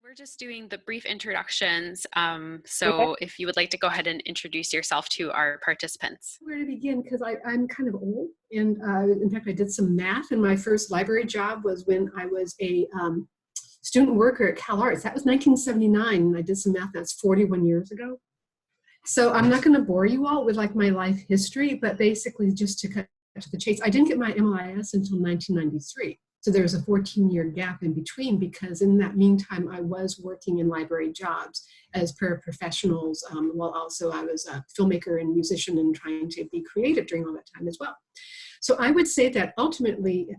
We're just doing the brief introductions. Okay. So if you would like to go ahead and introduce yourself to our participants. Where to begin? Because I'm kind of old, and in fact, I did some math, and my first library job was when I was a student worker at Cal Arts. That was 1979, and I did some math. That's 41 years ago. So I'm not going to bore you all with like my life history, but basically just to cut to the chase, I didn't get my LIS until 1993. So there was a 14-year gap in between because in that meantime, I was working in library jobs as paraprofessionals, while also I was a filmmaker and musician and trying to be creative during all that time as well. So I would say that ultimately,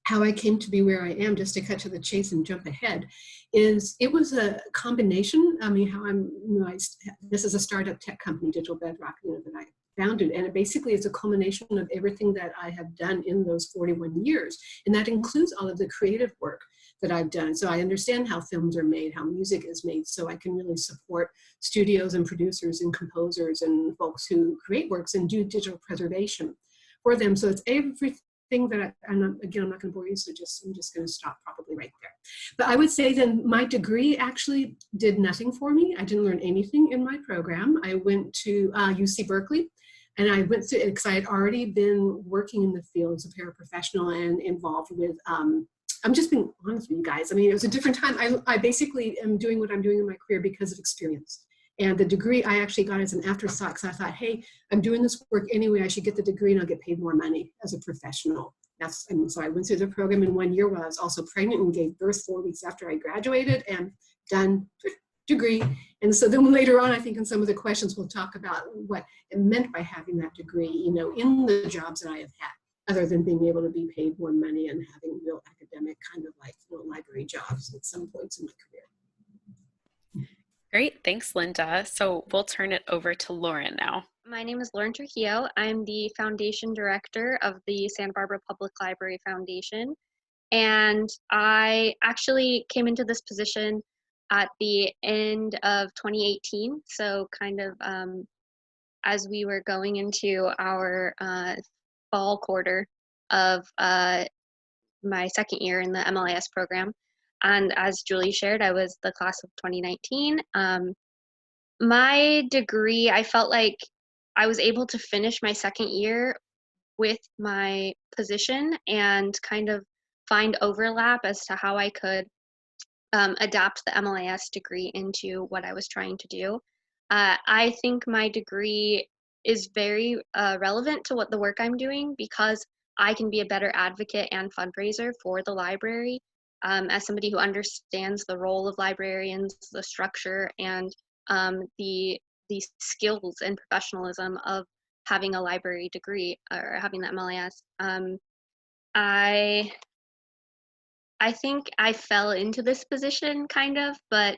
how I came to be where I am, just to cut to the chase and jump ahead, is it was a combination. I mean, how I'm, this is a startup tech company, Digital Bedrock, that I founded, and it basically is a culmination of everything that I have done in those 41 years, and that includes all of the creative work that I've done. So I understand how films are made, how music is made, so I can really support studios and producers and composers and folks who create works and do digital preservation for them. So it's everything that and again, I'm not going to bore you, so I'm just going to stop probably right there. But I would say then my degree actually did nothing for me. I didn't learn anything in my program. I went to UC Berkeley, and I went through it because I had already been working in the field as a paraprofessional and involved with, I'm just being honest with you guys. I mean, it was a different time. I basically am doing what I'm doing in my career because of experience. And the degree I actually got as an afterthought, because I thought, hey, I'm doing this work anyway, I should get the degree and I'll get paid more money as a professional. And so I went through the program in 1 year while I was also pregnant and gave birth 4 weeks after I graduated, and done, degree. And so then later on, I think in some of the questions, we'll talk about what it meant by having that degree, in the jobs that I have had, other than being able to be paid more money and having real academic kind of like library jobs at some points in my career. Great, thanks, Linda. So we'll turn it over to Lauren now. My name is Lauren Trujillo. I'm the foundation director of the Santa Barbara Public Library Foundation. And I actually came into this position at the end of 2018. So kind of as we were going into our fall quarter of my second year in the MLIS program. And as Julie shared, I was the class of 2019. My degree, I felt like I was able to finish my second year with my position and kind of find overlap as to how I could adapt the MLIS degree into what I was trying to do. I think my degree is very relevant to what the work I'm doing because I can be a better advocate and fundraiser for the library as somebody who understands the role of librarians, the structure, and the skills and professionalism of having a library degree or having the MLIS. I think I fell into this position kind of, but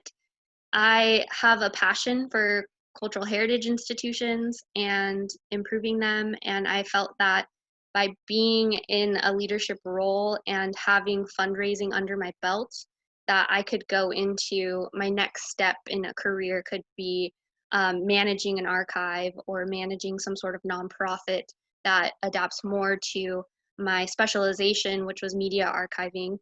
I have a passion for cultural heritage institutions and improving them, and I felt that by being in a leadership role and having fundraising under my belt, that I could go into my next step in a career could be managing an archive or managing some sort of nonprofit that adapts more to my specialization, which was media archiving.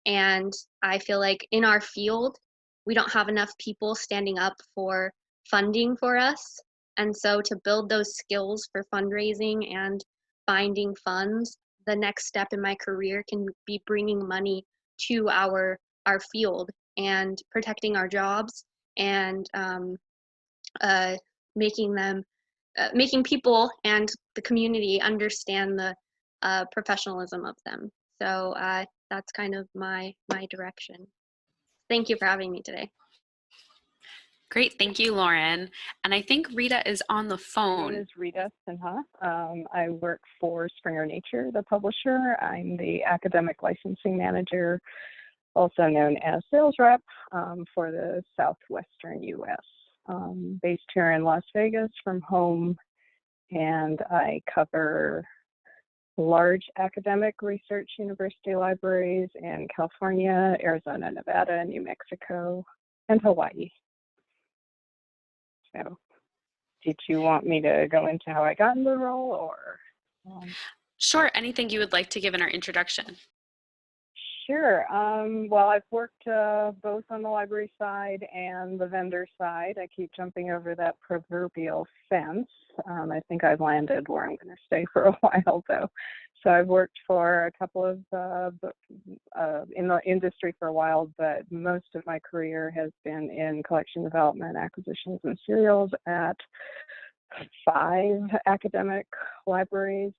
And I feel like in our field, we don't have enough people standing up for funding for us. And so to build those skills for fundraising and finding funds, the next step in my career can be bringing money to our field and protecting our jobs and making people and the community understand the professionalism of them. So that's kind of my direction. Thank you for having me today. Great, thank you, Lauren. And I think Reeta is on the phone. My name is Reeta Sinha. I work for Springer Nature, the publisher. I'm the academic licensing manager, also known as sales rep for the Southwestern U.S. Based here in Las Vegas from home, and I cover large academic research university libraries in California, Arizona, Nevada, New Mexico, and Hawaii. So, did you want me to go into how I got in the role, or? Sure, anything you would like to give in our introduction. Sure. Well, I've worked both on the library side and the vendor side. I keep jumping over that proverbial fence. I think I've landed where I'm going to stay for a while, though. So I've worked for a couple of in the industry for a while, but most of my career has been in collection development, acquisitions, and serials at 5 academic libraries.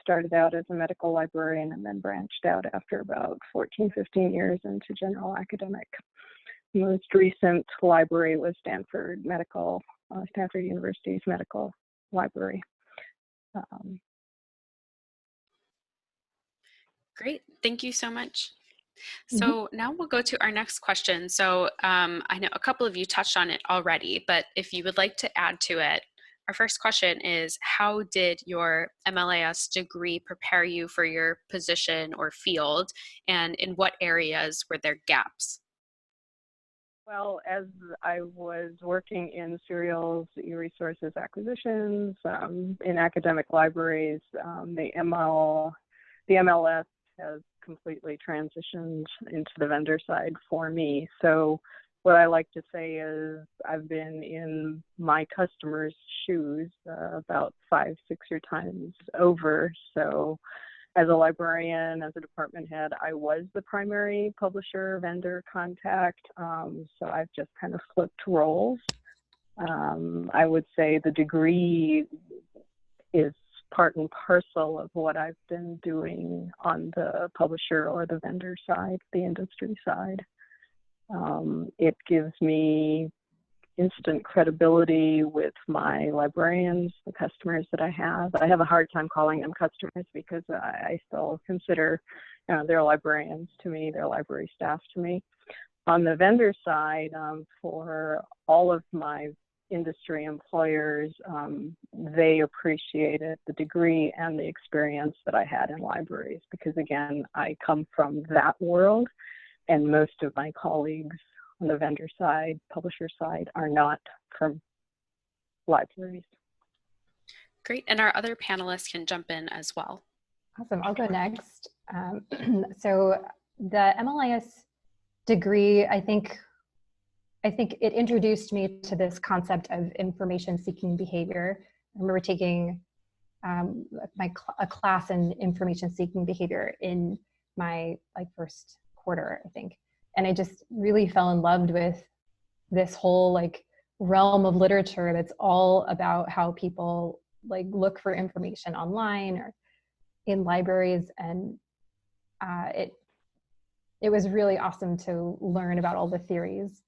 Started out as a medical librarian and then branched out after about 14, 15 years into general academic. Most recent library was Stanford University's medical library. Great, thank you so much. So now we'll go to our next question. So I know a couple of you touched on it already, but if you would like to add to it, our first question is, how did your MLIS degree prepare you for your position or field, and in what areas were there gaps? Well, as I was working in serials, e-resources acquisitions, in academic libraries, the MLS has completely transitioned into the vendor side for me. So what I like to say is I've been in my customers' shoes about 5, 6 times over. So as a librarian, as a department head, I was the primary publisher vendor contact. So I've just kind of flipped roles. I would say the degree is part and parcel of what I've been doing on the publisher or the vendor side, the industry side. It gives me instant credibility with my librarians, the customers that I have. I have a hard time calling them customers because I still consider they're librarians to me, they're library staff to me. On the vendor side, for all of my industry employers, they appreciated the degree and the experience that I had in libraries because, again, I come from that world, and most of my colleagues on the vendor side, publisher side, are not from libraries. Great, and our other panelists can jump in as well. Awesome, I'll go next. So the MLIS degree, I think it introduced me to this concept of information-seeking behavior. I remember taking a class in information-seeking behavior in my first quarter, I think. And I just really fell in love with this whole realm of literature that's all about how people look for information online or in libraries. And it was really awesome to learn about all the theories.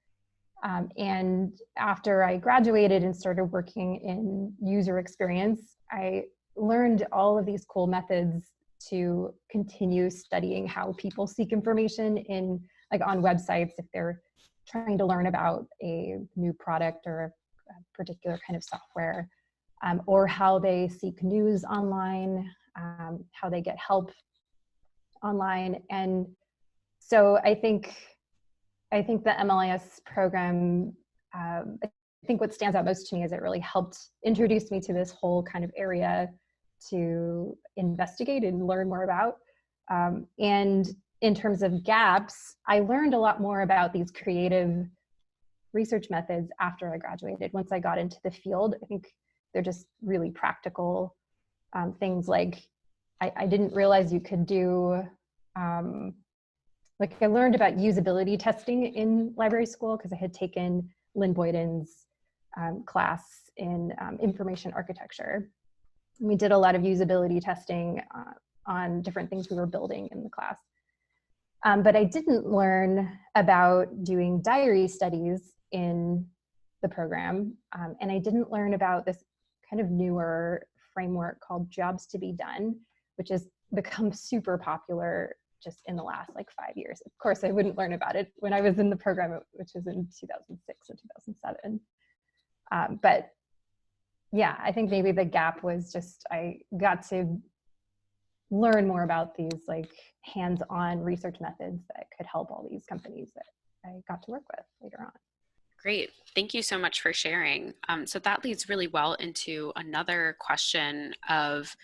And after I graduated and started working in user experience, I learned all of these cool methods to continue studying how people seek information in on websites if they're trying to learn about a new product or a particular kind of software, or how they seek news online, how they get help online. And so I think the MLIS program, I think what stands out most to me is it really helped introduce me to this whole kind of area to investigate and learn more about. And in terms of gaps, I learned a lot more about these creative research methods after I graduated. Once I got into the field, I think they're just really practical things like I didn't realize you could do, I learned about usability testing in library school because I had taken Lynn Boyden's class in information architecture. And we did a lot of usability testing on different things we were building in the class. But I didn't learn about doing diary studies in the program. And I didn't learn about this kind of newer framework called Jobs to be Done, which has become super popular just in the last 5 years. Of course, I wouldn't learn about it when I was in the program, which was in 2006 or 2007. But yeah, I think maybe the gap was just I got to learn more about these hands-on research methods that could help all these companies that I got to work with later on. Great, thank you so much for sharing. So that leads really well into another question of,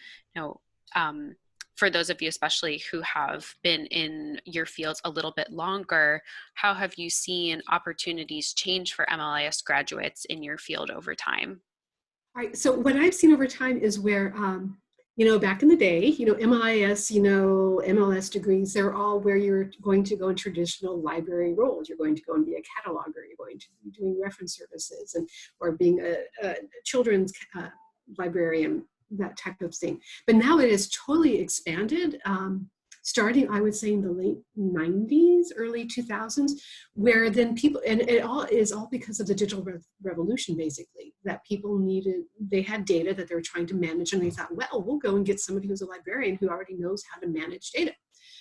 for those of you especially who have been in your fields a little bit longer, how have you seen opportunities change for MLIS graduates in your field over time? All right, so what I've seen over time is where, back in the day, MLIS, MLS degrees, they're all where you're going to go in traditional library roles. You're going to go and be a cataloger. You're going to be doing reference services or being a children's librarian, that type of thing. But now it has totally expanded. Starting, I would say, in the late 90s, early 2000s, where then people, and it all is all because of the digital revolution, basically, that people they had data that they were trying to manage, and they thought, well, we'll go and get somebody who's a librarian who already knows how to manage data,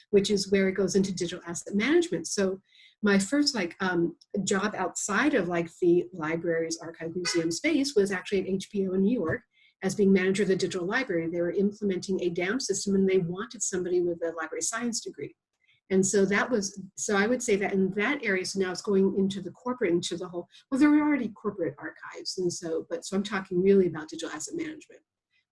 which is where it goes into digital asset management. So my first job outside of the libraries, archive, museum space was actually at HBO in New York, as being manager of the digital library. They were implementing a DAM system, and they wanted somebody with a library science degree. And so I would say that in that area, so now it's going into the corporate, into the whole, well, there were already corporate archives. And so I'm talking really about digital asset management,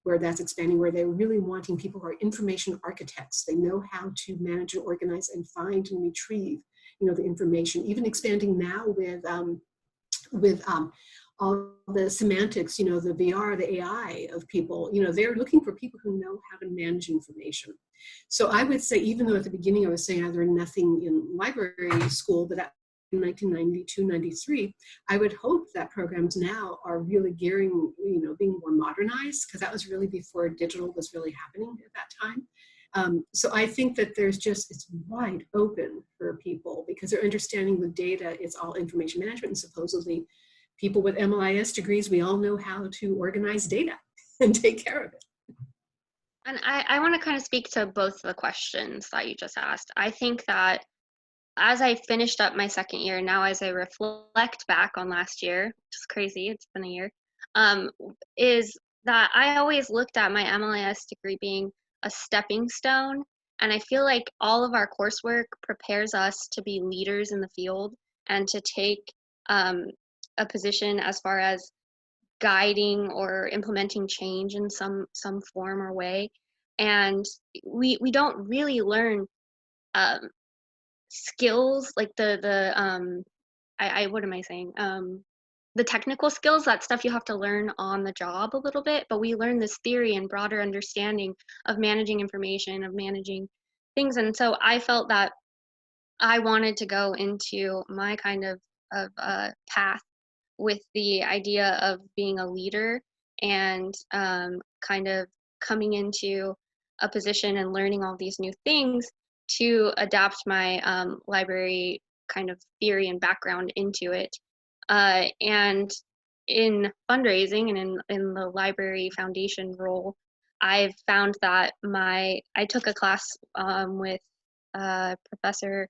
where that's expanding, where they're really wanting people who are information architects. They know how to manage and organize and find and retrieve, the information, even expanding now with all the semantics, the VR, the AI of people, they're looking for people who know how to manage information. So I would say, even though at the beginning I was saying I learned nothing in library school, but in 1992, 93, I would hope that programs now are really gearing, being more modernized, because that was really before digital was really happening at that time. So I think that it's wide open for people, because they're understanding with data, it's all information management, and supposedly people with MLIS degrees, we all know how to organize data and take care of it. And I want to kind of speak to both the questions that you just asked. I think that as I finished up my second year, now as I reflect back on last year, which is crazy, it's been a year, is that I always looked at my MLIS degree being a stepping stone. And I feel like all of our coursework prepares us to be leaders in the field and to take a position as far as guiding or implementing change in some form or way. And we don't really learn skills like what am I saying? The technical skills, that stuff you have to learn on the job a little bit, but we learn this theory and broader understanding of managing information, of managing things. And so I felt that I wanted to go into my kind of path with the idea of being a leader and kind of coming into a position and learning all these new things to adapt my library kind of theory and background into it. And in fundraising and in the library foundation role, I've found that I took a class with Professor,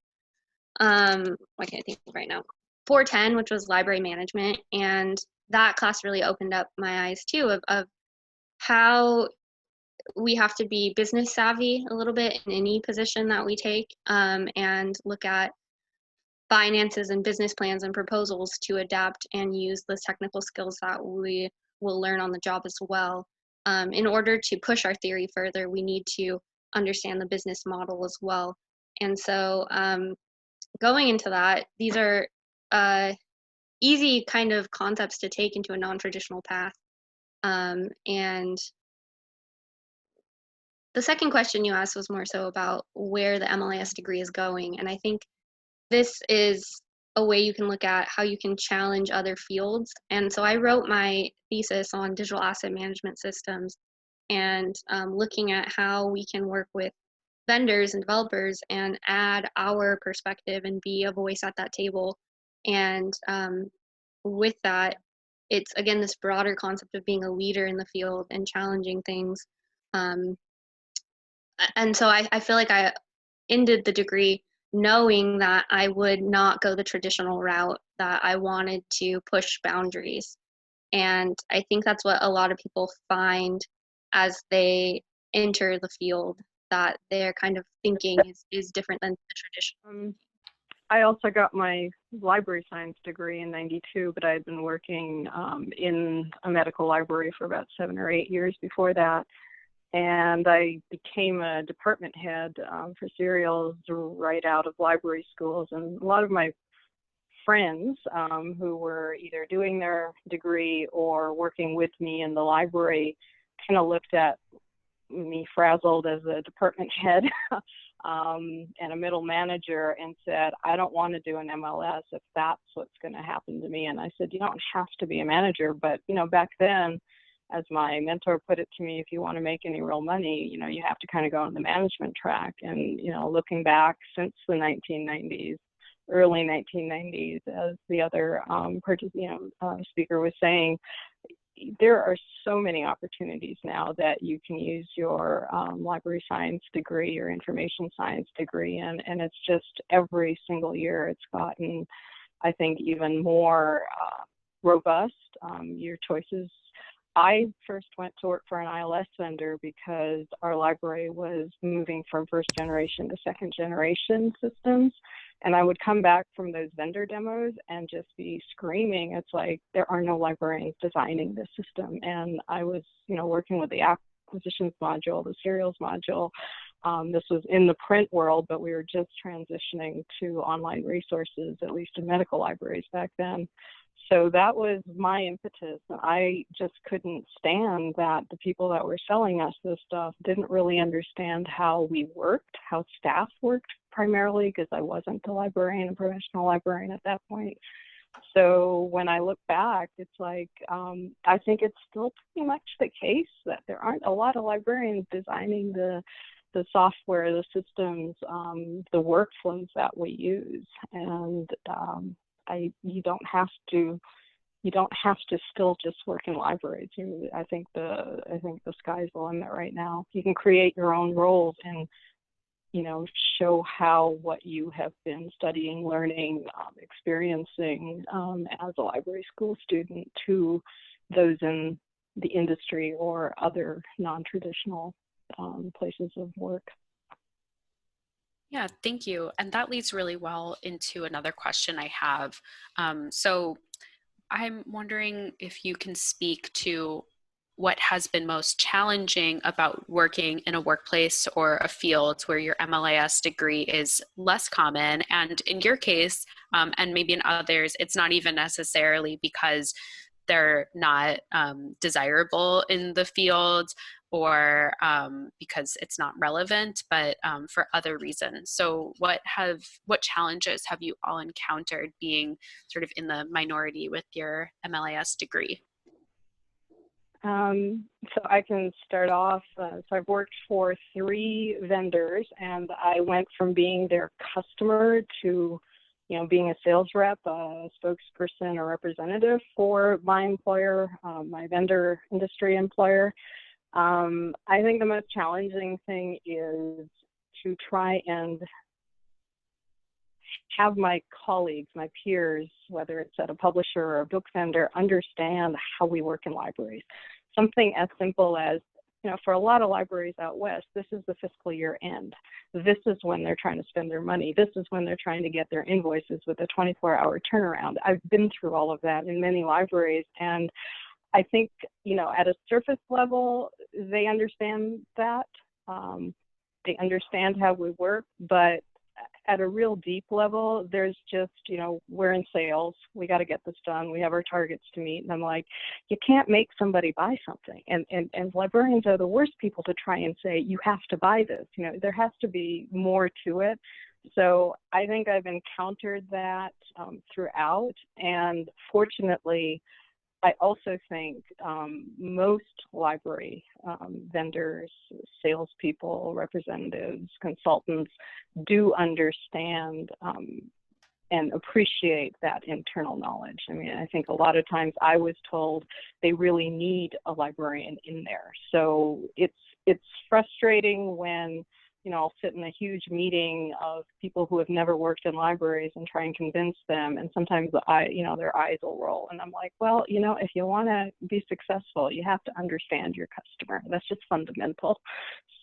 I can't think right now, 410, which was library management. And that class really opened up my eyes too of how we have to be business savvy a little bit in any position that we take, and look at finances and business plans and proposals to adapt and use the technical skills that we will learn on the job as well. In order to push our theory further, we need to understand the business model as well. And so going into that, these are easy kind of concepts to take into a non-traditional path. And the second question you asked was more so about where the MLIS degree is going. And I think this is a way you can look at how you can challenge other fields. And so I wrote my thesis on digital asset management systems and looking at how we can work with vendors and developers and add our perspective and be a voice at that table. And with that, it's again this broader concept of being a leader in the field and challenging things. And so I feel like I ended the degree knowing that I would not go the traditional route, that I wanted to push boundaries. And I think that's what a lot of people find as they enter the field, that their kind of thinking is different than the traditional. I also got my library science degree in '92, but I had been working in a medical library for about 7 or 8 years before that. And I became a department head for serials right out of library schools. And a lot of my friends who were either doing their degree or working with me in the library kind of looked at me frazzled as a department head and a middle manager and said, I don't want to do an MLS if that's what's going to happen to me. And I said, you don't have to be a manager. But, you know, back then, as my mentor put it to me, if you want to make any real money, you know, you have to kind of go on the management track. And, you know, looking back since the 1990s, early 1990s, as the other speaker was saying, there are so many opportunities now that you can use your library science degree, your information science degree, and it's just every single year it's gotten, I think, even more robust. Your choices. I first went to work for an ILS vendor because our library was moving from first generation to second generation systems. And I would come back from those vendor demos and just be screaming. It's like, there are no librarians designing this system. And I was, you know, working with the acquisitions module, the serials module. This was in the print world, but we were just transitioning to online resources, at least in medical libraries back then. So that was my impetus. I just couldn't stand that the people that were selling us this stuff didn't really understand how we worked, how staff worked primarily, because I wasn't a librarian, a professional librarian at that point. So when I look back, it's like, I think it's still pretty much the case that there aren't a lot of librarians designing the software, the systems, the workflows that we use. And you don't have to still just work in libraries. I think the sky's the limit right now. You can create your own roles and, you know, show how what you have been studying, learning, experiencing as a library school student to those in the industry or other non-traditional places of work. Yeah, thank you. And that leads really well into another question I have. So I'm wondering if you can speak to what has been most challenging about working in a workplace or a field where your MLIS degree is less common. And in your case, and maybe in others, it's not even necessarily because they're not desirable in the field or because it's not relevant, but for other reasons. So what challenges have you all encountered being sort of in the minority with your MLIS degree? So I can start off. So I've worked for 3 vendors, and I went from being their customer to, you know, being a sales rep, a spokesperson or representative for my employer, my vendor industry employer. I think the most challenging thing is to try and have my colleagues, my peers, whether it's at a publisher or a book vendor, understand how we work in libraries. Something as simple as, you know, for a lot of libraries out west, this is the fiscal year end. This is when they're trying to spend their money. This is when they're trying to get their invoices with a 24-hour turnaround. I've been through all of that in many libraries, and I think, you know, at a surface level, they understand that. They understand how we work, but at a real deep level, there's just, you know, we're in sales. We got to get this done. We have our targets to meet. And I'm like, you can't make somebody buy something. And librarians are the worst people to try and say, you have to buy this. You know, there has to be more to it. So I think I've encountered that throughout. And fortunately, I also think most library vendors, salespeople, representatives, consultants do understand and appreciate that internal knowledge. I mean, I think a lot of times I was told they really need a librarian in there. So it's frustrating when, you know, I'll sit in a huge meeting of people who have never worked in libraries and try and convince them. And sometimes their eyes will roll. And I'm like, well, you know, if you want to be successful, you have to understand your customer. That's just fundamental.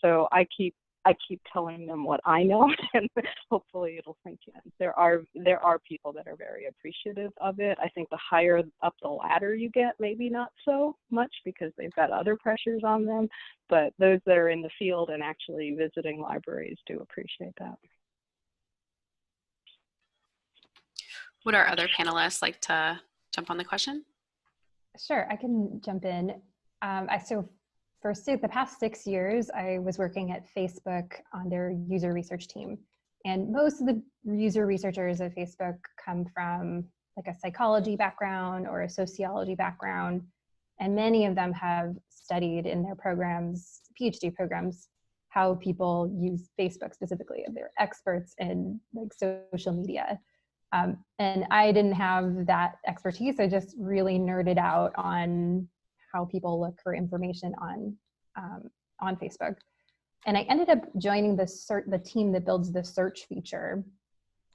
So I keep I keep telling them what I know, and hopefully it'll sink in. There are people that are very appreciative of it. I think the higher up the ladder you get, maybe not so much because they've got other pressures on them, but those that are in the field and actually visiting libraries do appreciate that. Would our other panelists like to jump on the question? Sure, I can jump in. So for the past 6 years, I was working at Facebook on their user research team. And most of the user researchers at Facebook come from like a psychology background or a sociology background. And many of them have studied in their programs, PhD programs, how people use Facebook specifically. They're experts in like social media. And I didn't have that expertise. I just really nerded out on how people look for information on Facebook. And I ended up joining the team that builds the search feature,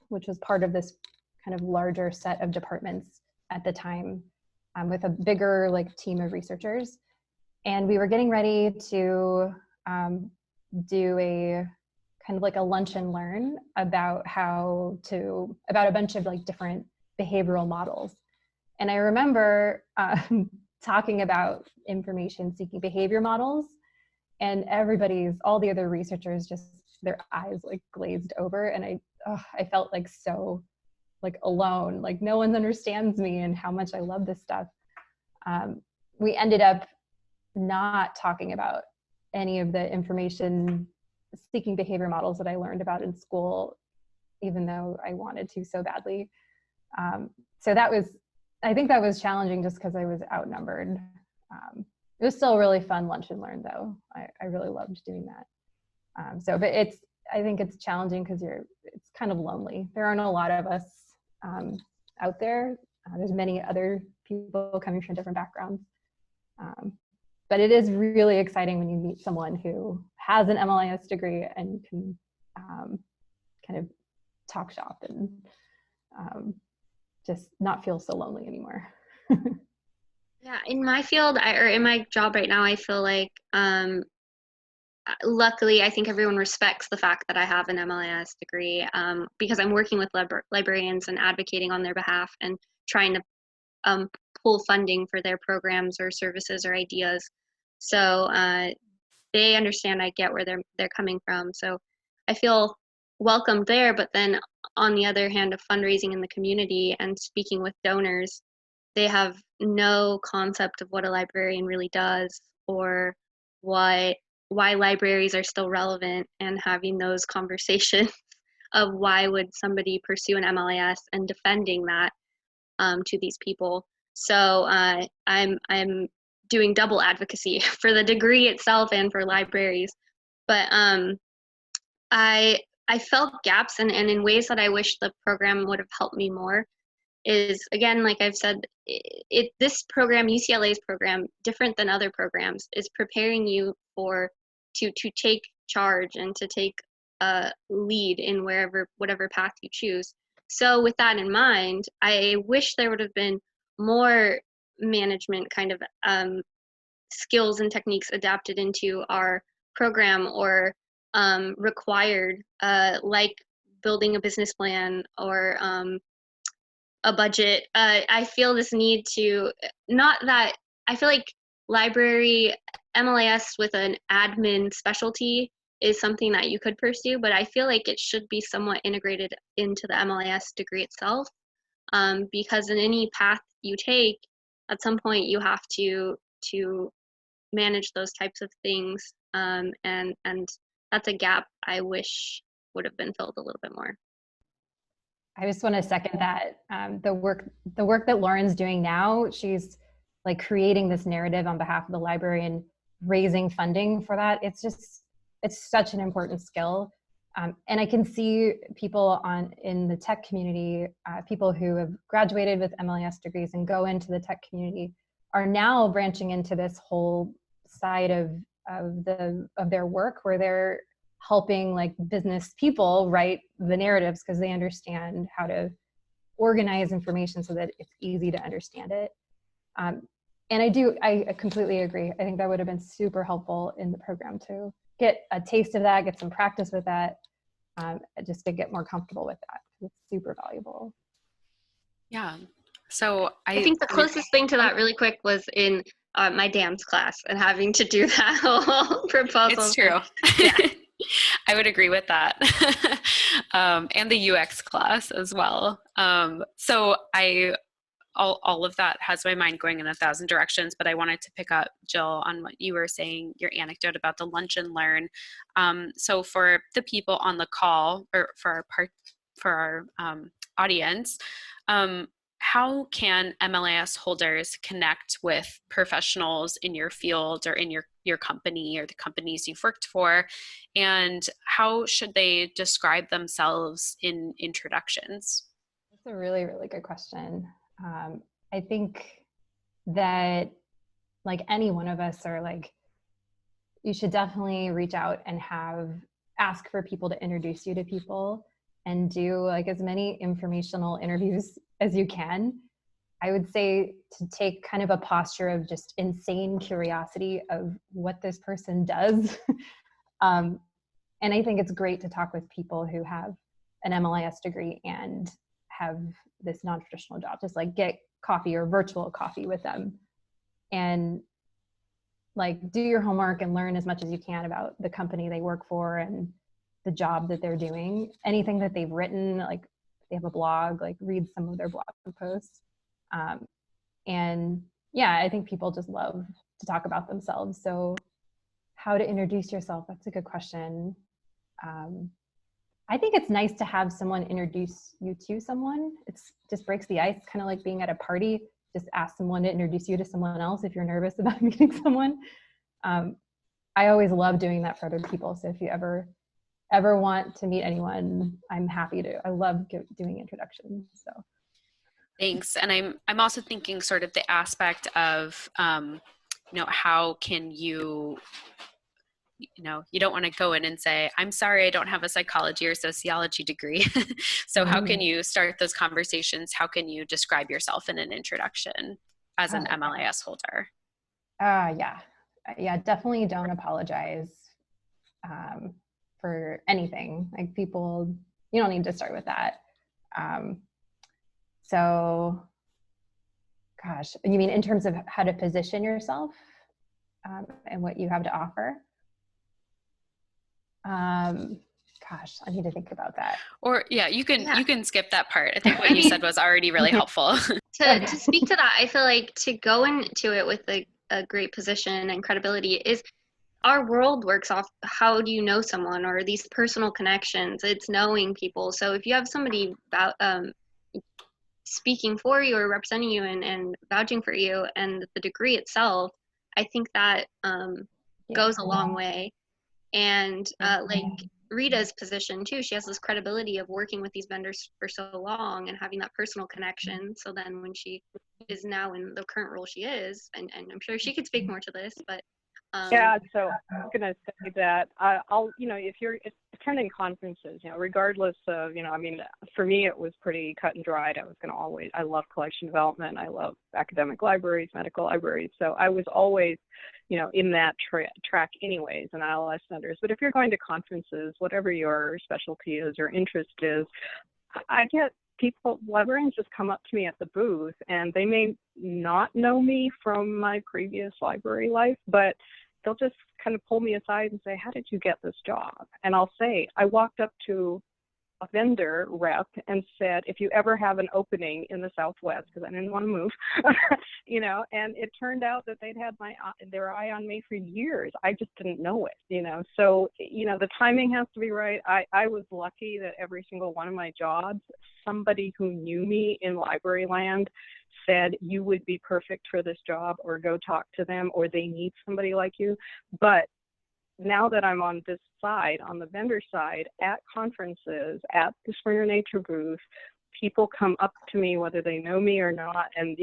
which was part of this kind of larger set of departments at the time, with a bigger like team of researchers. And we were getting ready to do a kind of like a lunch and learn about about a bunch of like different behavioral models. And I remember talking about information seeking behavior models, and all the other researchers, just their eyes like glazed over, and I felt like so like alone, like no one understands me and how much I love this stuff. We ended up not talking about any of the information seeking behavior models that I learned about in school, even though I wanted to so badly. So I think that was challenging just because I was outnumbered. It was still a really fun lunch and learn though. I really loved doing that. But I think it's challenging because it's kind of lonely. There aren't a lot of us out there. There's many other people coming from different backgrounds. But it is really exciting when you meet someone who has an MLIS degree and you can kind of talk shop and just not feel so lonely anymore. Yeah, in my field, or in my job right now, I feel like, luckily, I think everyone respects the fact that I have an MLIS degree, because I'm working with librarians and advocating on their behalf and trying to pull funding for their programs or services or ideas. So they understand, I get where they're coming from. So I feel welcomed there. But then on the other hand, of fundraising in the community and speaking with donors, they have no concept of what a librarian really does or why libraries are still relevant, and having those conversations of why would somebody pursue an MLIS and defending that to these people. So I'm doing double advocacy for the degree itself and for libraries. But I felt gaps, and in ways that I wish the program would have helped me more is, again, like I've said, this program, UCLA's program, different than other programs, is preparing you to take charge and to take a lead in whatever path you choose. So with that in mind, I wish there would have been more management kind of skills and techniques adapted into our program, or required, like building a business plan or a budget. I feel this need to, not that, I feel like library MLIS with an admin specialty is something that you could pursue, but I feel like it should be somewhat integrated into the MLIS degree itself, because in any path you take, at some point you have to manage those types of things, and that's a gap I wish would have been filled a little bit more. I just want to second that. The work that Lauren's doing now, she's like creating this narrative on behalf of the library and raising funding for that. It's such an important skill. And I can see people in the tech community, people who have graduated with MLIS degrees and go into the tech community, are now branching into this whole side of their work where they're helping like business people write the narratives because they understand how to organize information so that it's easy to understand it. And I completely agree. I think that would have been super helpful in the program too. get a taste of that, get some practice with that, just to get more comfortable with that. It's super valuable. Yeah. So I think the closest thing to that really quick was in my dance class and having to do that whole proposal. It's true. Yeah. I would agree with that. And the UX class as well. So all of that has my mind going in 1,000 directions, but I wanted to pick up, Jill, on what you were saying, your anecdote about the lunch and learn. So for the people on the call, or for our audience, how can MLIS holders connect with professionals in your field or in your company or the companies you've worked for? And how should they describe themselves in introductions? That's a really, really good question. I think that, like any one of us, or like, you should definitely reach out and ask for people to introduce you to people, and do like as many informational interviews as you can. I would say to take kind of a posture of just insane curiosity of what this person does. And I think it's great to talk with people who have an MLIS degree and have this non-traditional job. Just like get coffee or virtual coffee with them, and like do your homework and learn as much as you can about the company they work for and the job that they're doing. Anything that they've written, like if they have a blog, like read some of their blog posts. And yeah, I think people just love to talk about themselves. So how to introduce yourself, that's a good question. I think it's nice to have someone introduce you to someone. It's just breaks the ice, kind of like being at a party. Just ask someone to introduce you to someone else if you're nervous about meeting someone. I always love doing that for other people. So if you ever want to meet anyone, I'm happy to. I love doing introductions. So Thanks. And I'm also thinking sort of the aspect of, how can you don't want to go in and say, I'm sorry, I don't have a psychology or sociology degree. So how can you start those conversations? How can you describe yourself in an introduction as an MLIS holder? Yeah, definitely don't apologize for anything. Like people, you don't need to start with that. So, gosh, you mean in terms of how to position yourself and what you have to offer? Gosh, I need to think about that. Or you can skip that part. I think what you said was already really helpful. To speak to that, I feel like to go into it with a great position and credibility is, our world works off how do you know someone, or these personal connections. It's knowing people. So if you have somebody about speaking for you or representing you and vouching for you, and the degree itself, I think that goes a long way. And like Rita's position too, she has this credibility of working with these vendors for so long and having that personal connection. So then when she is now in the current role she is, and I'm sure she could speak more to this, but yeah, so I'm going to say that I'll, if you're attending conferences, regardless of, for me, it was pretty cut and dried. I love collection development. I love academic libraries, medical libraries. So I was always, in that track anyways, in ILS centers. But if you're going to conferences, whatever your specialty is or interest is, I get librarians just come up to me at the booth, and they may not know me from my previous library life, but they'll just kind of pull me aside and say, how did you get this job? And I'll say, I walked up to a vendor rep and said, if you ever have an opening in the Southwest, because I didn't want to move, and it turned out that they'd had their eye on me for years. I just didn't know it, So, the timing has to be right. I was lucky that every single one of my jobs, somebody who knew me in library land said, you would be perfect for this job, or go talk to them, or they need somebody like you. But now that I'm on this side, on the vendor side, at conferences, at the Springer Nature booth, people come up to me, whether they know me or not, and,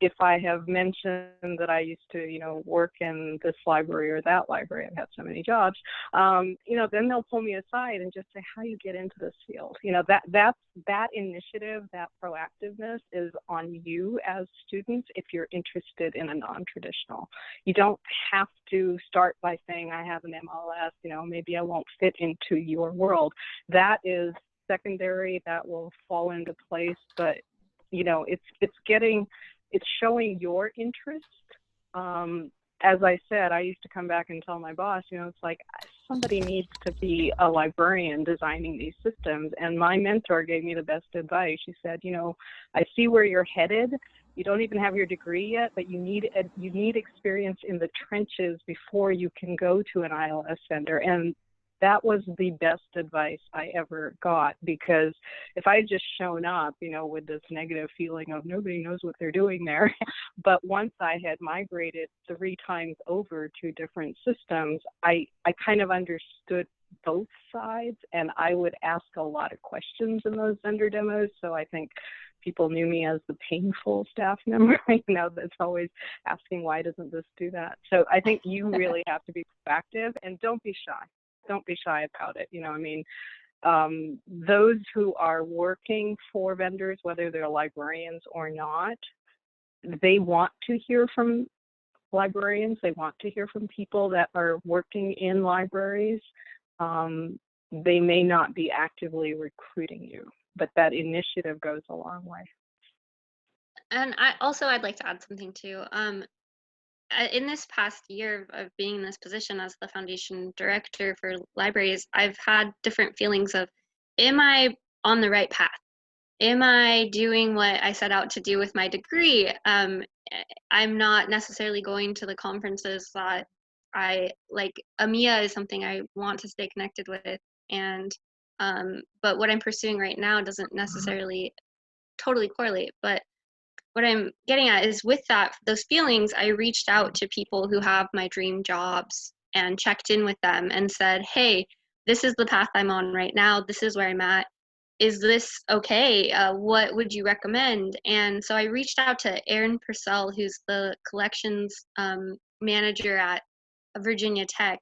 if I have mentioned that I used to, work in this library or that library, I've had so many jobs, then they'll pull me aside and just say, how do you get into this field? That initiative, that proactiveness is on you as students if you're interested in a non-traditional. You don't have to start by saying, I have an MLS, maybe I won't fit into your world. That is secondary, that will fall into place, but it's showing your interest. As I said, I used to come back and tell my boss, it's like somebody needs to be a librarian designing these systems. And my mentor gave me the best advice. She said, I see where you're headed. You don't even have your degree yet, but you need experience in the trenches before you can go to an ILS center. And that was the best advice I ever got, because if I had just shown up, with this negative feeling of nobody knows what they're doing there, but once I had migrated 3 times over to different systems, I kind of understood both sides, and I would ask a lot of questions in those vendor demos. So I think people knew me as the painful staff member, that's always asking, why doesn't this do that? So I think you really have to be proactive, and don't be shy. Don't be shy about it. Those who are working for vendors, whether they're librarians or not, they want to hear from librarians. They want to hear from people that are working in libraries. They may not be actively recruiting you, but that initiative goes a long way. And I'd like to add something too. In this past year of being in this position as the foundation director for libraries, I've had different feelings of, am I on the right path? Am I doing what I set out to do with my degree? I'm not necessarily going to the conferences that I like. AMIA is something I want to stay connected with, and but what I'm pursuing right now doesn't necessarily totally correlate. But what I'm getting at is, with those feelings, I reached out to people who have my dream jobs and checked in with them and said, hey, this is the path I'm on right now. This is where I'm at. Is this okay? What would you recommend? And so I reached out to Aaron Purcell, who's the collections manager at Virginia Tech.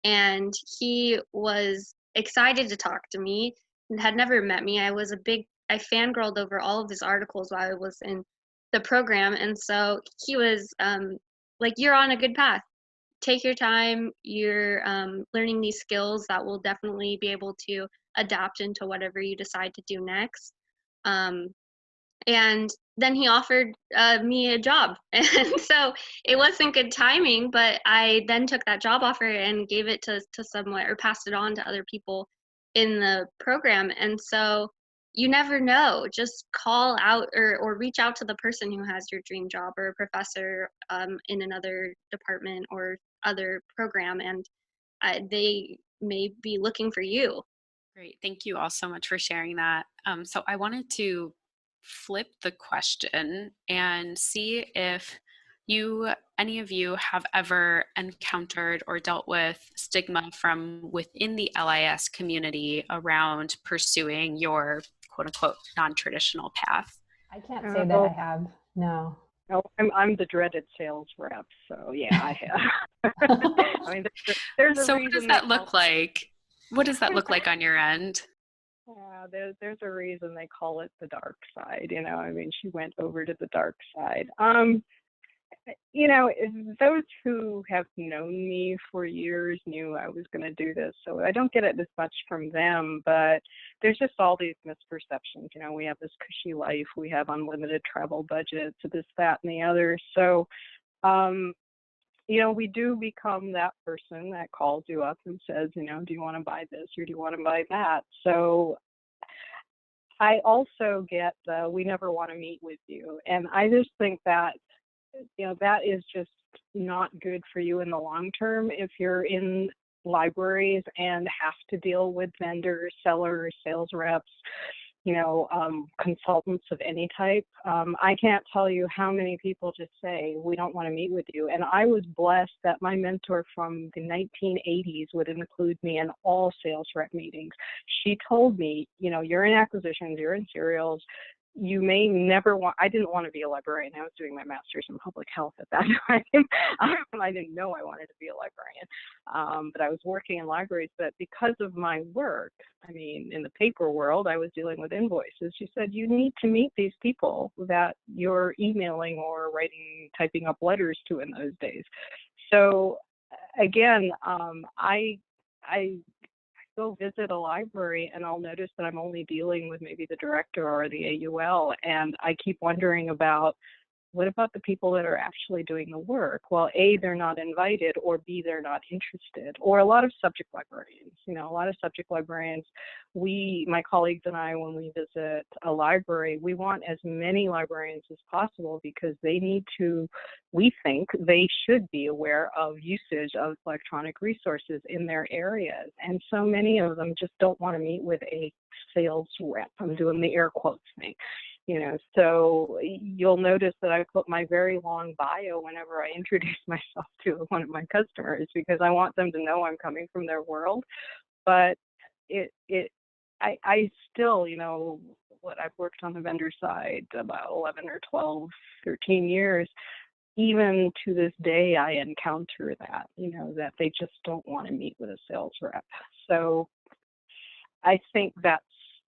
And he was excited to talk to me and had never met me. I fangirled over all of his articles while I was in the program. And so he was like, you're on a good path. Take your time. You're learning these skills that will definitely be able to adapt into whatever you decide to do next. And then he offered me a job. And so it wasn't good timing, but I then took that job offer and gave it to someone, or passed it on to other people in the program. And so you never know. Just call out or reach out to the person who has your dream job, or a professor in another department or other program, and they may be looking for you. Great. Thank you all so much for sharing that. So I wanted to flip the question and see if any of you have ever encountered or dealt with stigma from within the LIS community around pursuing your quote unquote non-traditional path. I can't say that I have. No. No, I'm the dreaded sales rep, so yeah, I have. I mean, there's a so reason. What does that look like? What does that look like on your end? Yeah, there's a reason they call it the dark side. I mean, she went over to the dark side. Those who have known me for years knew I was going to do this, so I don't get it as much from them, but there's just all these misperceptions. We have this cushy life, we have unlimited travel budgets, this, that, and the other. So, we do become that person that calls you up and says, do you want to buy this or do you want to buy that? So I also get the, we never want to meet with you. And I just think that, that is just not good for you in the long term if you're in libraries and have to deal with vendors, sellers, sales reps, consultants of any type. I can't tell you how many people just say, we don't want to meet with you. And I was blessed that my mentor from the 1980s would include me in all sales rep meetings. She told me, you're in acquisitions, you're in serials, you may never want, I didn't want to be a librarian. I was doing my master's in public health at that time. I didn't know I wanted to be a librarian, but I was working in libraries. But because of my work, I mean, in the paper world, I was dealing with invoices. She said, you need to meet these people that you're emailing or typing up letters to in those days. So again, I go visit a library and I'll notice that I'm only dealing with maybe the director or the AUL, and I keep wondering about, what about the people that are actually doing the work? Well, A, they're not invited, or B, they're not interested. Or a lot of subject librarians, my colleagues and I, when we visit a library, we want as many librarians as possible because we think they should be aware of usage of electronic resources in their areas. And so many of them just don't want to meet with a sales rep. I'm doing the air quotes thing. So you'll notice that I put my very long bio whenever I introduce myself to one of my customers because I want them to know I'm coming from their world. But I still, what I've worked on the vendor side about 11 or 12, 13 years, even to this day, I encounter that, that they just don't want to meet with a sales rep. So I think that's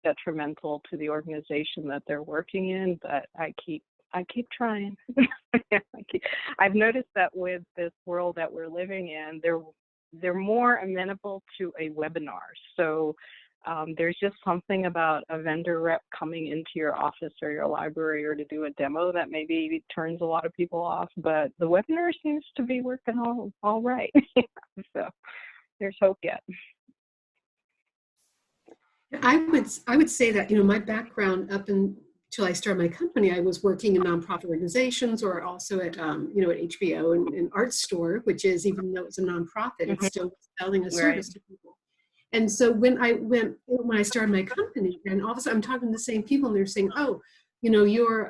detrimental to the organization that they're working in, but I keep trying. I've noticed that with this world that we're living in, they're more amenable to a webinar. So there's just something about a vendor rep coming into your office or your library or to do a demo that maybe turns a lot of people off, but the webinar seems to be working all right. So there's hope yet. I would say that, my background up until I started my company, I was working in nonprofit organizations or also at, at HBO and Art Store, which is, even though it's a nonprofit, it's still selling a service to people. And so when I started my company, and all of a sudden I'm talking to the same people, and they're saying, "Oh, you're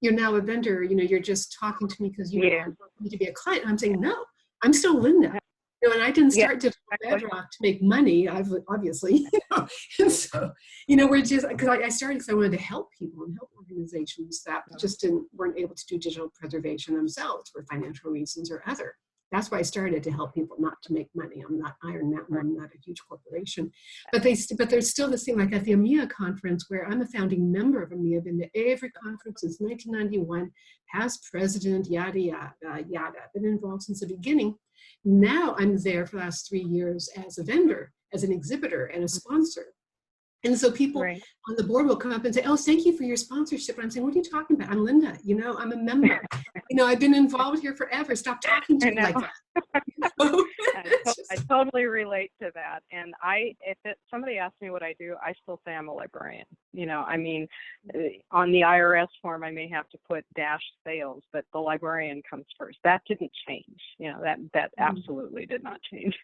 now a vendor. You're just talking to me because you want me to be a client." And I'm saying, "No, I'm still Linda." And I didn't start to Bedrock to make money, obviously. And so, we're just, because I started because I wanted to help people and help organizations that just weren't able to do digital preservation themselves for financial reasons or other. That's why I started, to help people, not to make money. I'm not Iron Mountain, I'm not a huge corporation. But there's still this thing, like at the EMEA conference, where I'm a founding member of EMEA, been to every conference since 1991, past president, yada, yada, yada. Been involved since the beginning. Now I'm there for the last 3 years as a vendor, as an exhibitor and a sponsor. And so people on the board will come up and say, "Oh, thank you for your sponsorship." And I'm saying, "What are you talking about? I'm Linda. I'm a member. I've been involved here forever. Stop talking to me like that." I totally relate to that. And if somebody asks me what I do, I still say I'm a librarian. On the IRS form, I may have to put -sales, but the librarian comes first. That didn't change. That absolutely did not change.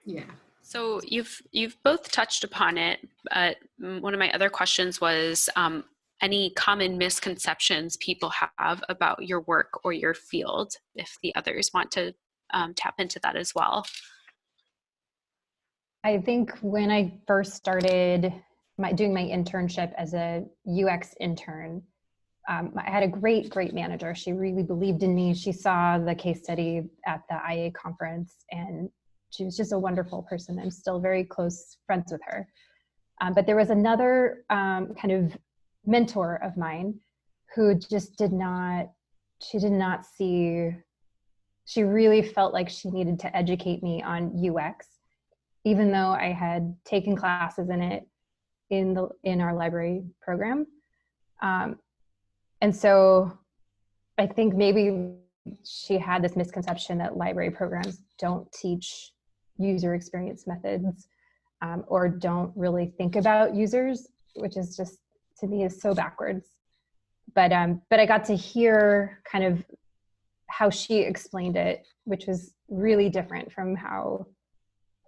Yeah. So you've both touched upon it, but one of my other questions was any common misconceptions people have about your work or your field, if the others want to tap into that as well. I think when I first started doing my internship as a UX intern, I had a great manager. She really believed in me. She saw the case study at the IA conference, and she was just a wonderful person. I'm still very close friends with her. But there was another kind of mentor of mine who just did not see, she really felt like she needed to educate me on UX, even though I had taken classes in it in our library program. And so I think maybe she had this misconception that library programs don't teach user experience methods or don't really think about users, which is just, to me, is so backwards. But I got to hear kind of how she explained it, which was really different from how,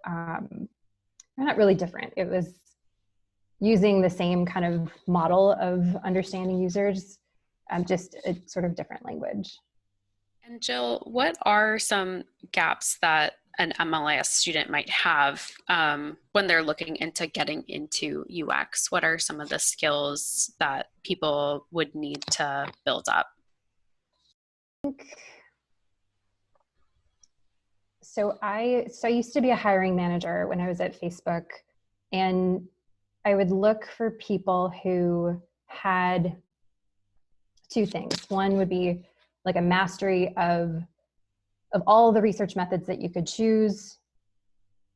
not really different. It was using the same kind of model of understanding users, just a sort of different language. And Jill, what are some gaps that an MLIS student might have when they're looking into getting into UX? What are some of the skills that people would need to build up? So I used to be a hiring manager when I was at Facebook, and I would look for people who had two things. One would be like a mastery of all the research methods that you could choose.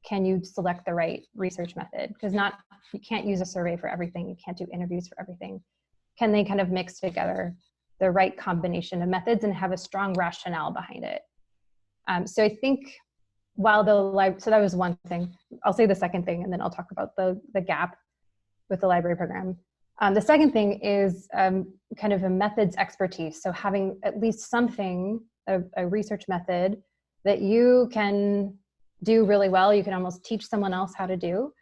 Can you select the right research method? Because you can't use a survey for everything. You can't do interviews for everything. Can they kind of mix together the right combination of methods and have a strong rationale behind it? So I think so that was one thing. I'll say the second thing, and then I'll talk about the gap with the library program. The second thing is kind of a methods expertise. So having at least something, a research method that you can do really well, you can almost teach someone else how to do,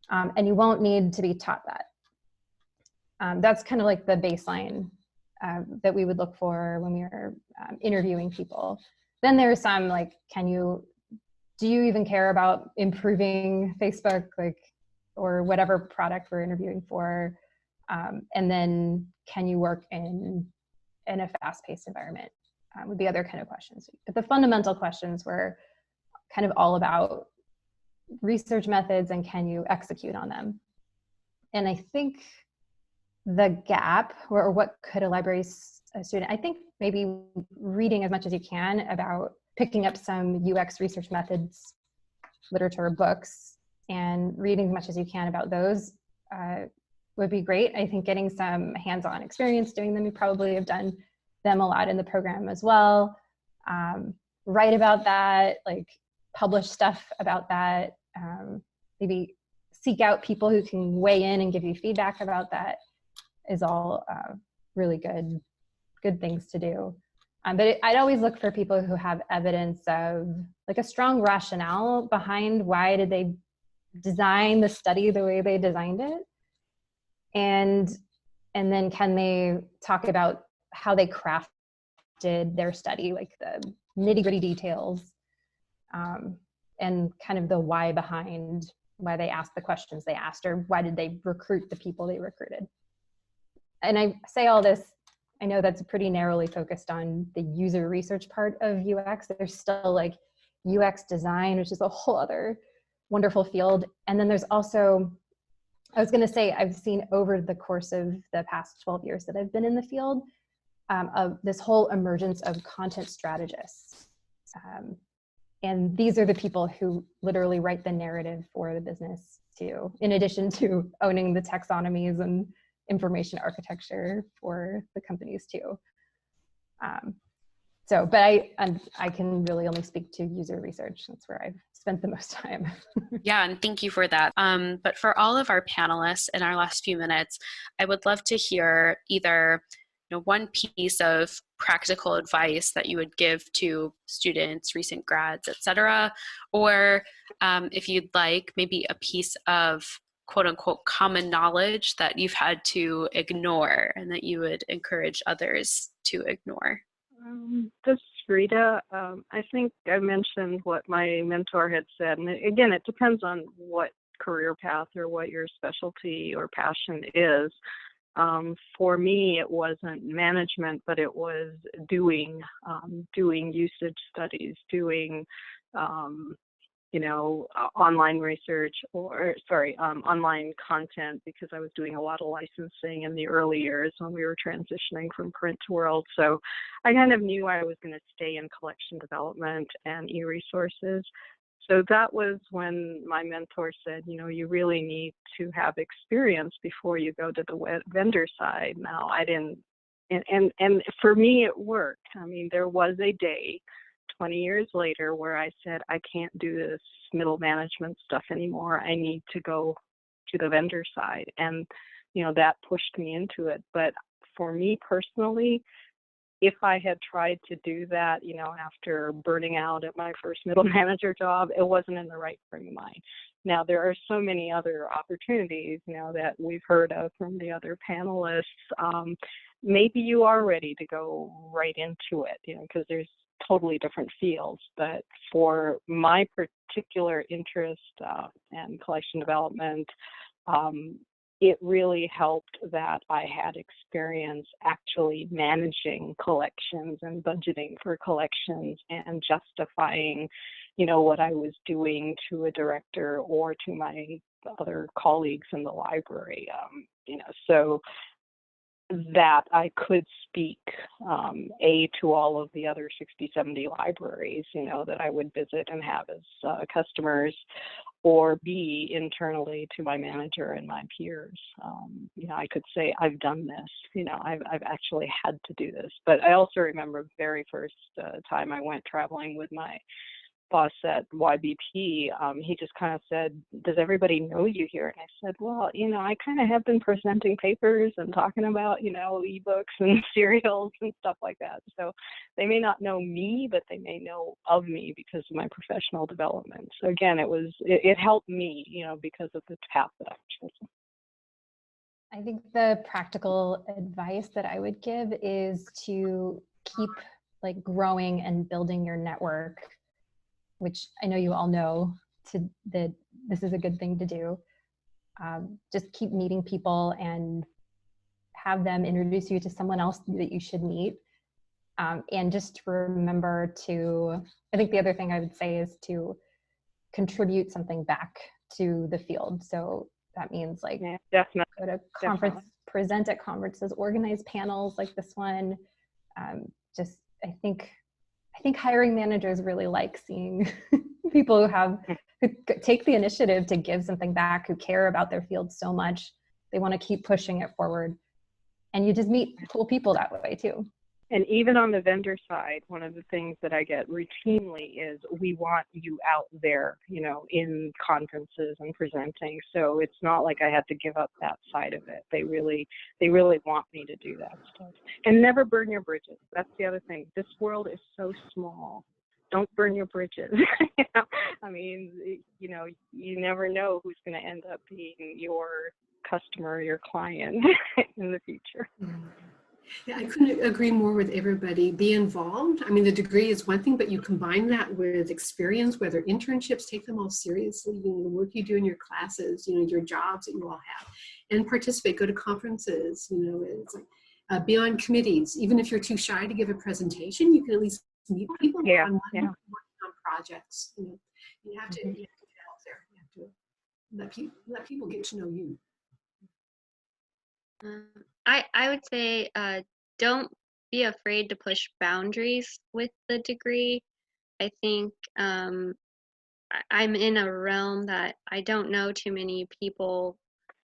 and you won't need to be taught that. That's kind of like the baseline that we would look for when we are interviewing people. Then there's some like, do you even care about improving Facebook, or whatever product we're interviewing for? And then can you work in a fast-paced environment? Would be other kind of questions. But the fundamental questions were kind of all about research methods and can you execute on them? And I think the gap, or what could a library student, I think maybe reading as much as you can about picking up some UX research methods, literature, books, and reading as much as you can about those would be great. I think getting some hands-on experience doing them, you probably have done them a lot in the program as well. Write about that, publish stuff about that, maybe seek out people who can weigh in and give you feedback about that is all really good things to do. But I'd always look for people who have evidence of a strong rationale behind why did they design the study the way they designed it. And then can they talk about how they crafted their study, the nitty-gritty details, and kind of the why behind why they asked the questions they asked, or why did they recruit the people they recruited. And I say all this, I know that's pretty narrowly focused on the user research part of UX. There's still UX design, which is a whole other wonderful field. And then there's also, I was going to say, I've seen over the course of the past 12 years that I've been in the field, of this whole emergence of content strategists. And these are the people who literally write the narrative for the business too, in addition to owning the taxonomies and information architecture for the companies too. But I can really only speak to user research. That's where I've spent the most time. Yeah, and thank you for that. But for all of our panelists in our last few minutes, I would love to hear either one piece of practical advice that you would give to students, recent grads, etc., or if you'd like, maybe a piece of quote unquote common knowledge that you've had to ignore and that you would encourage others to ignore. This is Reeta. I think I mentioned what my mentor had said, and again, it depends on what career path or what your specialty or passion is. For me, it wasn't management, but it was doing usage studies, doing online research, online content, because I was doing a lot of licensing in the early years when we were transitioning from print to world. So I kind of knew I was going to stay in collection development and e-resources. So that was when my mentor said, you really need to have experience before you go to the vendor side. Now, I didn't, and for me, it worked. I mean, there was a day 20 years later where I said, I can't do this middle management stuff anymore. I need to go to the vendor side. And, that pushed me into it. But for me personally, if I had tried to do that, after burning out at my first middle manager job, it wasn't in the right frame of mind. Now, there are so many other opportunities, that we've heard of from the other panelists. Maybe you are ready to go right into it, because there's totally different fields. But for my particular interest and collection development, it really helped that I had experience actually managing collections and budgeting for collections and justifying, what I was doing to a director or to my other colleagues in the library. So that I could speak, to all of the other 60, 70 libraries, that I would visit and have as customers, or B, internally to my manager and my peers. I could say, I've done this, I've actually had to do this. But I also remember the very first time I went traveling with my boss at YBP, he just kind of said, does everybody know you here? And I said, well, I kind of have been presenting papers and talking about, ebooks and serials and stuff like that. So they may not know me, but they may know of me because of my professional development. So again, it helped me, because of the path that I've chosen. I think the practical advice that I would give is to keep growing and building your network, which I know you all know that this is a good thing to do. Just keep meeting people and have them introduce you to someone else that you should meet. And just remember I think the other thing I would say is to contribute something back to the field. So that means definitely. Go to conference, present at conferences, organize panels like this one. I think hiring managers really like seeing people who take the initiative to give something back, who care about their field so much. They want to keep pushing it forward. And you just meet cool people that way too. And even on the vendor side, one of the things that I get routinely is, we want you out there, in conferences and presenting. So it's not like I had to give up that side of it. They really want me to do that stuff. And never burn your bridges. That's the other thing. This world is so small. Don't burn your bridges. I mean, you never know who's going to end up being your customer, your client in the future. Yeah, I couldn't agree more with everybody. Be involved. I mean, the degree is one thing, but you combine that with experience, whether internships, take them all seriously, the work you do in your classes, your jobs that you all have, and participate, go to conferences, it's like be on committees. Even if you're too shy to give a presentation, you can at least meet people working on projects. You have to get out there. You have to let people get to know you. I would say don't be afraid to push boundaries with the degree. I think I'm in a realm that I don't know too many people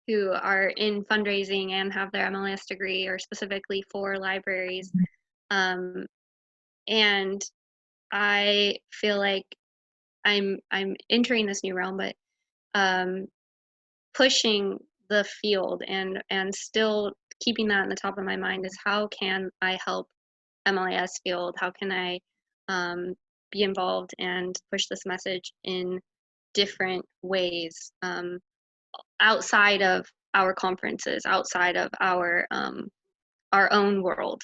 who are in fundraising and have their MLS degree, or specifically for libraries. And I feel like I'm entering this new realm, but pushing the field and still keeping that in the top of my mind is, how can I help MLIS field? How can I be involved and push this message in different ways, outside of our conferences, outside of our own world,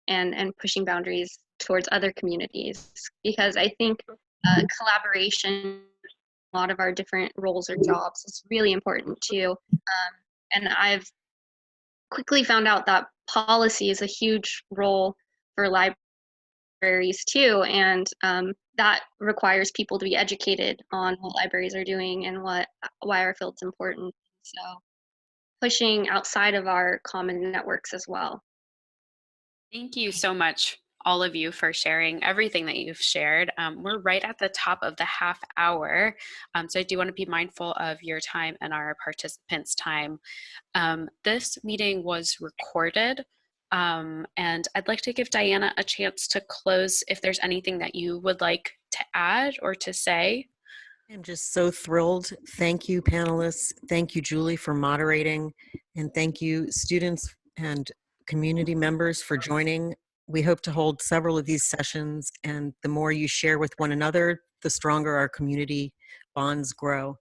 and pushing boundaries towards other communities? Because I think collaboration, a lot of our different roles or jobs, is really important too. And I've quickly found out that policy is a huge role for libraries too, and that requires people to be educated on what libraries are doing and why our field's important. So pushing outside of our common networks as well. Thank you so much, all of you, for sharing everything that you've shared. We're right at the top of the half hour, so I do want to be mindful of your time and our participants' time. This meeting was recorded, and I'd like to give Diana a chance to close if there's anything that you would like to add or to say. I'm just so thrilled. Thank you, panelists. Thank you, Julie, for moderating. And thank you, students and community members, for joining. We hope to hold several of these sessions, and the more you share with one another, the stronger our community bonds grow.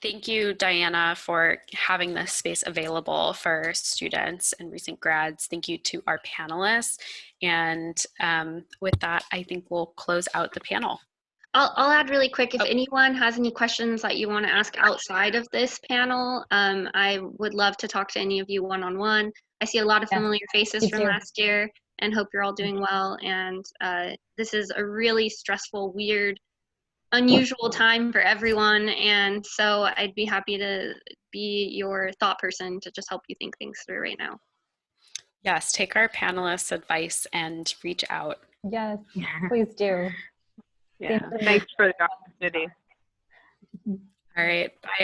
Thank you, Diana, for having this space available for students and recent grads. Thank you to our panelists. And with that, I think we'll close out the panel. I'll add really quick, if anyone has any questions that you want to ask outside of this panel, I would love to talk to any of you one-on-one. I see a lot of familiar faces from last year and hope you're all doing well. And this is a really stressful, weird, unusual time for everyone. And so I'd be happy to be your thought person to just help you think things through right now. Yes, take our panelists' advice and reach out. Yes, please do. Yeah, thanks for the opportunity. All right, bye, everyone.